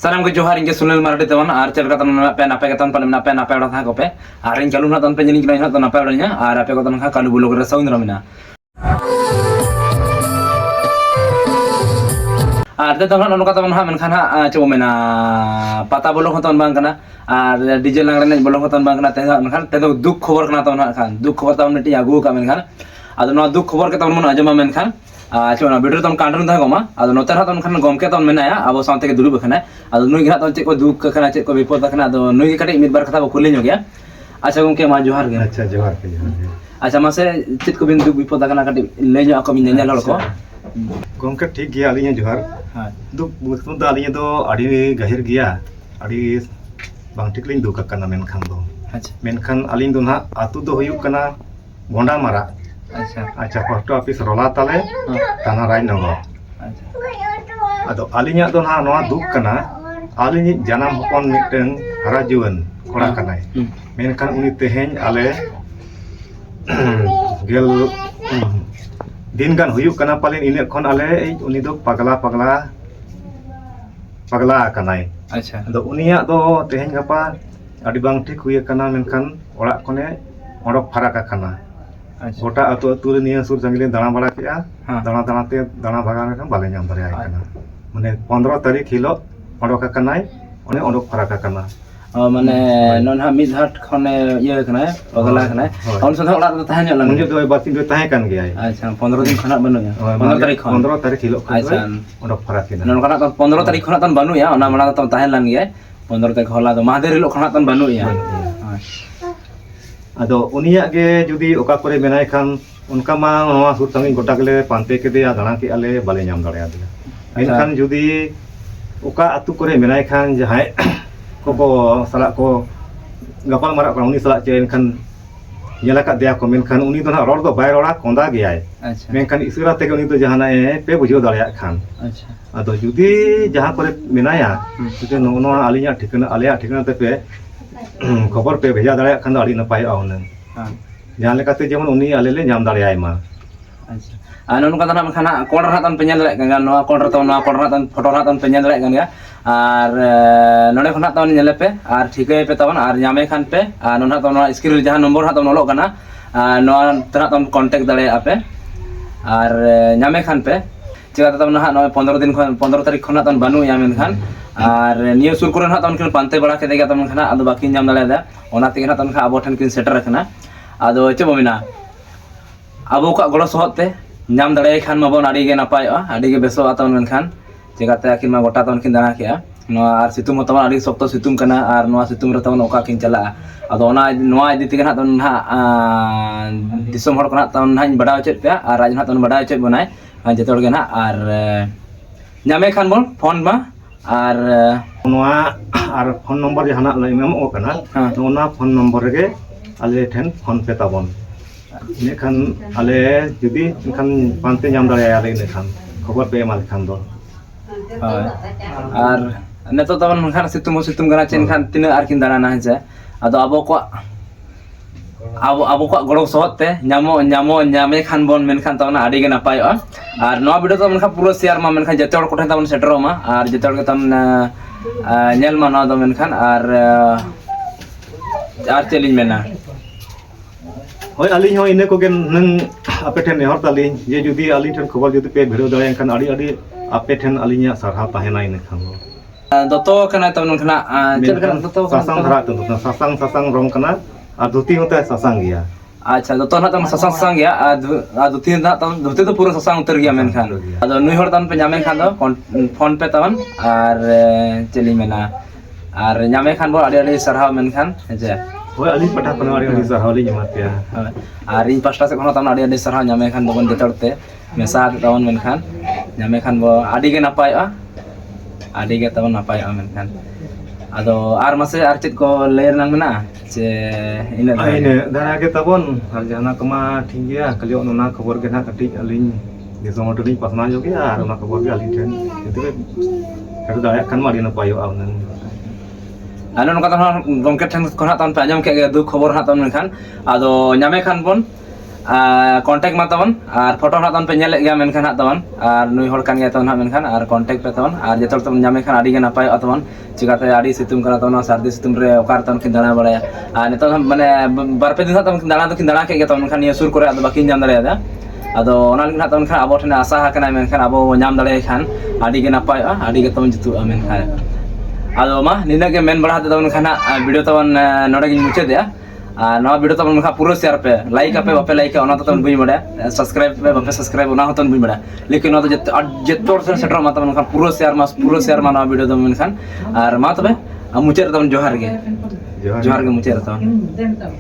Salam ko Johar inge Sunil Mardi teman ar cel katan pe nape katan panem nape udah tha kope ar in kalun hatan pe jeni kina hatan nape udahnya ar ape katan kha kalu bulo kore saun ramina ar te teman onu katan ha men khana coba mena pata bolong hatan bang kana ar DJ langren bolong hatan bang kana te men khan te duk khobor kana teman khan duk khobor teman neti agu ka men khan ado no duk khobor ke teman mon ajama men khan cuma video tam kantor dah goma, ado noter hatan kan gomke tam mena ya, abo santai ke dulu bekana, ado nui gila tam cek ko duk kena cek ko bipot kena, ado nui kade imit bar kata bakulin juga ya, acha gomke ma johar gya, अच्छा जोहार के जोहार acha mase cek ko bin duk bipot kena kade lenyo ako minyanya lor ko, गमके ठीक गया अलिnya जोहार दुख बुतु दा अलिnya do adi gahir gया adi bang ठीक लिन दुख kana मेनखान do acha, मेनखान Aline do ना आतु do huyuk kana gonda mara acha, अच्छा पोस्ट ऑफिस रोला ताले ताना राय नगो acha, अदो अलिnya do ना नोआ दुख kana अलिनि जानम हपन मिटeng हरा जुवन कोड़ा कनाय मेनखान उनी तेहेन आले गेल दिन गान huyuk kana पालिन इने खन आले उनी दो पगला पगला पगला कनाय acha, ᱟᱫᱚ ᱩᱱᱤᱭᱟᱜ ᱫᱚ ᱛᱮᱦᱮᱧ ᱜᱟᱯᱟ ᱟᱹᱰᱤ ᱵᱟᱝ ᱴᱷᱤᱠ ᱦᱩᱭ ᱟᱠᱟᱱᱟ ᱢᱮᱱᱠᱷᱟᱱ ᱚᱲᱟᱜ ᱠᱷᱚᱱᱮ ᱚᱰᱚᱠ ᱯᱷᱟᱨᱟᱠ ᱟᱠᱟᱱᱟ acha, ᱜᱚᱴᱟ ᱟᱹᱛᱩ ᱟᱹᱛᱩ ᱨᱮ ᱱᱤᱭᱟᱹ ᱥᱩᱨ ᱥᱟᱺᱜᱤᱧ ᱞᱮ ᱫᱟᱬᱟ ᱵᱟᱲᱟ ᱠᱮᱜᱼᱟ ᱫᱟᱬᱟ ᱫᱟᱬᱟᱛᱮ ᱫᱟᱬᱟ ᱵᱷᱟᱜᱟᱣ ᱞᱮᱠᱷᱟᱱ ᱵᱟᱞᱮ ᱧᱟᱢ ᱫᱟᱲᱮᱭᱟᱭ ᱠᱟᱱᱟ ᱢᱟᱱᱮ 15 ᱛᱟᱹᱨᱤᱠᱷ ᱦᱤᱞᱳᱜ ᱚᱰᱚᱠ ᱟᱠᱟᱱᱟᱭ ᱚᱱᱮ ᱚᱰᱚᱠ ᱯᱷᱟᱨᱟᱠ ᱟᱠᱟᱱᱟ mane non ha mid hat khone iya kana pagala kana on sa orat do tahan nyala ᱩᱱᱤ ᱫᱚ ᱵᱟᱨᱥᱤᱧ ᱫᱚ ᱛᱟᱦᱮᱸ ᱠᱟᱱ ᱜᱮᱭᱟᱭ acha 15 din khonat banu ya 15 tarik khon 15 ᱛᱟᱹᱨᱤᱠᱷ ᱦᱤᱞᱳᱜ ᱠᱷᱚᱱ acha ᱚᱰᱚᱠ ᱯᱷᱟᱨᱟᱠ ᱮᱱᱟ non kana 15 tarik khonat tan banu ya ona mala tan tahan lan ya 15 tarik hola do mahader hilo khonat tan banu ya ᱟᱫᱚ ᱩᱱᱤᱭᱟᱜ ᱜᱮ ᱡᱩᱫᱤ ᱚᱠᱟ ᱠᱚᱨᱮ ᱢᱮᱱᱟᱭ ᱠᱷᱟᱱ ᱚᱱᱠᱟ ᱢᱟ ᱱᱚᱣᱟ ᱥᱩᱨ ᱥᱟᱺᱜᱤᱧ ᱜᱚᱴᱟ ᱜᱮᱞᱮ ᱯᱟᱱᱛᱮ ᱠᱮᱫᱮᱭᱟ ᱫᱟᱬᱟ ᱠᱮᱜᱼᱟᱞᱮ ᱵᱟᱞᱮ ᱧᱟᱢ ᱫᱟᱲᱮᱭᱟᱫᱮᱭᱟ ᱢᱮᱱᱠᱷᱟᱱ ᱡᱩᱫᱤ ᱚᱠᱟ ᱟᱹᱛᱩ ᱠᱚᱨᱮ ᱢᱮᱱᱟᱭ ᱠᱷᱟᱱ ᱡᱟᱦᱟᱸᱭ ᱠᱚᱠᱚ ᱥᱟᱞᱟᱜ ᱠᱚ ᱜᱟᱯᱟᱞ ᱢᱟᱨᱟᱜ ᱠᱟᱱᱟ ᱩᱱᱤ ᱥᱟᱞᱟᱜ ᱪᱮ ᱮᱱᱠᱷᱟᱱ ᱧᱮᱞ ᱟᱠᱟᱫᱮᱭᱟ ᱠᱚ ᱢᱮᱱᱠᱷᱟᱱ ᱩᱱᱤ ᱫᱚ ᱱᱟᱜ ᱨᱚᱲ ᱫᱚ ᱵᱟᱭ ᱨᱚᱲᱟ ᱠᱚᱸᱫᱟ ᱜᱮᱭᱟᱭ acha ᱢᱮᱱᱠᱷᱟᱱ ᱤᱥᱟᱹᱨᱟ ᱛᱮᱜᱮ ᱩᱱᱤ ᱫᱚ ᱡᱟᱦᱟᱱᱟᱜ ᱯᱮ ᱵᱩᱡᱷᱟᱹᱣ ᱫᱟᱲᱮᱭᱟᱜ ᱠᱷᱟᱱ acha ᱟᱫᱚ ᱡᱩᱫᱤ ᱡᱟᱦᱟᱸ ᱠᱚᱨᱮ ᱢᱮᱱᱟᱭᱟ ᱡᱩᱫᱤ ᱱᱚᱣᱟ ᱟᱹᱞᱤᱧᱟᱜ ᱴᱷᱤᱠᱟᱹᱱᱟ ᱟᱞᱮᱭᱟᱜ ᱴᱷᱤᱠᱟᱹᱱᱟ ᱛᱮᱯᱮ ᱠᱷᱚᱵᱚᱨ ᱯᱮ ᱵᱷᱮᱡᱟ ᱫᱟᱲᱮᱭᱟᱜ ᱠᱷᱟᱱ ᱫᱚ ᱟᱹᱰᱤ ᱱᱟᱯᱟᱭᱚᱜᱼᱟ ᱦᱩᱱᱟᱹᱝ ᱡᱟᱦᱟᱸ ᱞᱮᱠᱟᱛᱮ ᱡᱮᱢᱚन ᱩᱱᱤ ᱟᱞᱮ ᱞᱮ ᱧᱟᱢ ᱫᱟᱲᱮᱭᱟᱭ ᱢᱟ acha non kata nak khana korder hatan penyel lek kan no korder hatan photo hatan penyel lek kan ya ar node khona tan nyele pe ar thikai pe tawan ar nyame khan pe non hatan no screen jahan nomor hatan olok kana no tana tan contact dale ape ar nyame khan pe chega tawan ha no 15 din khon 15 tarik khona tan banu ya men khan ar niya sur koren hatan kin pante bada kete ga tan khana ado baki nyam dale da ona tege hatan kha abo than kin setter rakhna ado chebo mina abo ka golo sohot te nyam dare khan mabon adi ge napayoa adi ge beso aton men khan chegate akin ma gota ton kin dana kya no ar situm taman adi sokto situm kana ar no situm re taman oka kin chala ado ona no idi tige na ton ha disom hor kana ton ha bada ochet pe ar raj na ton bada ochet bonai jetor ge na ar nyame khan bon phone ma ar ᱱᱚᱣᱟ ᱟᱨ phone number ᱡᱟᱦᱟᱱᱟᱜ ᱞᱮ ᱮᱢᱚᱜ ᱠᱟᱱᱟ ᱚᱱᱟ phone number ᱨᱮᱜᱮ ᱟᱞᱮ ᱴᱷᱮᱱ phone ᱯᱮ ᱛᱟᱵᱚᱱ ᱤᱱᱟᱹᱠᱷᱟᱱ ᱟᱞᱮ ᱡᱩᱫᱤ ᱮᱱᱠᱷᱟᱱ ᱯᱟᱱᱛᱮ ᱧᱟᱢ ᱫᱟᱲᱮᱭᱟᱞᱮ ᱤᱱᱟᱹᱠᱷᱟᱱ ᱠᱷᱚᱵᱚᱨ ᱯᱮ ᱮᱢᱟ ᱞᱮᱠᱷᱟन ᱫᱚ ar neto taman khan situm kana chen khan tina ar kin dana na je ado abo ko goro sohot te nyame khan bon men khan tawana adi ge napayoa ar no video taman khan puro share ma men khan jete hor kothen taman setter ma ar jete hor taman nyel ma no do men khan ar challenge mena ᱦᱳᱭ ᱟᱹᱞᱤᱧ ᱦᱚᱸ ᱤᱱᱟᱹ ᱠᱚᱜᱮ ᱱᱟᱝ ᱟᱯᱮ ᱴᱷᱮᱱ ᱱᱮᱦᱚᱨ ᱛᱟᱹᱞᱤᱧ ᱡᱮ ᱡᱩᱫᱤ ᱟᱹᱞᱤᱧ ᱴᱷᱮᱱ ᱠᱷᱚᱵᱚᱨ ᱡᱩᱫᱤ ᱯᱮ ᱵᱷᱤᱲᱟᱹᱣ ᱫᱟᱲᱮᱭᱟᱜ ᱠᱷᱟᱱ ᱟᱹᱰᱤ ᱟᱹᱰᱤ ᱟᱯᱮ ᱴᱷᱮᱱ ᱟᱹᱞᱤᱧᱟᱜ ᱥᱟᱨᱦᱟᱣ ᱛᱟᱦᱮᱱᱟ ᱤᱱᱟᱹᱠᱷᱟᱱ ᱫᱚ doto kana taman khana chel kana doto ᱥᱟᱥᱟᱝ ᱫᱷᱟᱨᱟ ᱛᱮ ᱥᱟᱥᱟᱝ ᱨᱚᱝ ᱠᱟᱱᱟ ᱟᱨ ᱫᱷᱩᱛᱤ ᱦᱚᱸ ᱛᱟᱭ ᱥᱟᱥᱟᱝ ᱜᱮᱭᱟ acha doto na tam sasang ya duti na tam duti to puro sasang utar gya men khan ado nui hor tam pe nyame khan do phone pe taman ar cheli mena ar nyame khan bo adi adi sarhaw men khan je ᱦᱳᱭ ᱟᱹᱞᱤᱧ ᱯᱟᱦᱴᱟ ᱠᱷᱚᱱ ᱟᱹᱰᱤ ᱟᱹᱰᱤ ᱥᱟᱨᱦᱟᱣ ᱞᱤᱧ ᱮᱢᱟ ᱯᱮᱭᱟ ar in pasta se kono tam adi adi sarhaw nyame khan do bon detorte mesa taman men khan nyame khan bo adi ge napayoa adi ge taman napayoa men khan ado ar mase ar chit ko layer nang mena je ina ᱫᱟᱨᱟ ᱜᱮ ᱛᱟᱵᱚᱱ ᱟᱨ ᱡᱟᱦᱟᱱᱟᱜ ᱠᱚᱢᱟ ᱴᱷᱤᱠ ᱜᱮᱭᱟ ᱠᱷᱟᱹᱞᱤ ᱚᱱᱟ ᱠᱷᱚᱵᱚᱨ ᱜᱮ ᱱᱟᱜ ᱠᱟᱹᱴᱤᱡ ᱟᱹᱞᱤᱧ ᱫᱤᱥᱚᱢ ᱦᱚᱲ ᱴᱷᱮᱱ ᱯᱟᱥᱱᱟᱣ ᱧᱚᱜᱮᱭᱟ ᱟᱨ ᱚᱱᱟ ᱠᱷᱚᱵᱚᱨ ᱜᱮ ᱟᱹᱞᱤᱧ ᱴᱷᱮᱱ ᱡᱩᱫᱤ ᱯᱮ ᱥᱮᱴᱮᱨ ᱫᱟᱲᱮᱭᱟᱜ ᱠᱷᱟᱱ ᱢᱟ ᱟᱹᱰᱤ ᱱᱟᱯᱟᱭᱚᱜᱼᱟ ᱦᱩᱱᱟᱹᱝ ᱟᱞᱮ ᱱᱚᱝᱠᱟ ᱫᱚ ᱜᱚᱢᱠᱮ ᱴᱷᱮᱱ ᱠᱷᱚᱱ ᱦᱟᱸᱜ ᱛᱟᱢ ᱯᱮ ᱟᱸᱡᱚᱢ ᱠᱮᱜ ᱜᱮ ᱫᱩᱠ ᱠᱷᱚᱵᱚᱨ ᱦᱟᱸᱜ ᱛᱟᱢ ᱢᱮᱱᱠᱷᱟᱱ ᱟᱫᱚ ᱧᱟᱢᱮ ᱠᱷᱟᱱ ᱵᱚᱱ कॉन्टेक्ट मा तबन और फोटो हाथ तबन पे नेले गया मेनखान हाथ तबन और नुई हर कान गया तबन हाथ मेनखान और कॉन्टेक्ट पे तबन और जतो तबन नामे खान आडी गे नापाय तबन चिकाते आडी सितुम करा तबन सर्दी सितुम रे ओकार तबन किन दाना बड़ाया और नितो माने बार पे दिन हाथ तबन दाना तो किन दाना के गया तबन खान ये सुर करे आदो बाकी नाम दाड़े आदो ओना लिन हाथ तबन खान आबो ठने आशा हाकना मेनखान आबो नाम दाड़े खान आडी गे नापाय आडी गे तबन जितु मेनखान आदो मा निना के मेन बड़ा तबन खान वीडियो तबन नोडे गिन मुचे दे नवा वीडियो तबन मखा पूरा शेयर पे लाइक पे बापे लाइक ओना तबन बुई बड़ा सब्सक्राइब पे बापे सब्सक्राइब ओना होतन बुई बड़ा लेकिन ओना जेतोर से सेटर मा तबन मखा पूरा शेयर मा नवा वीडियो तबन खान और मा तबे मुचे तबन जोहार गे मुचे तबन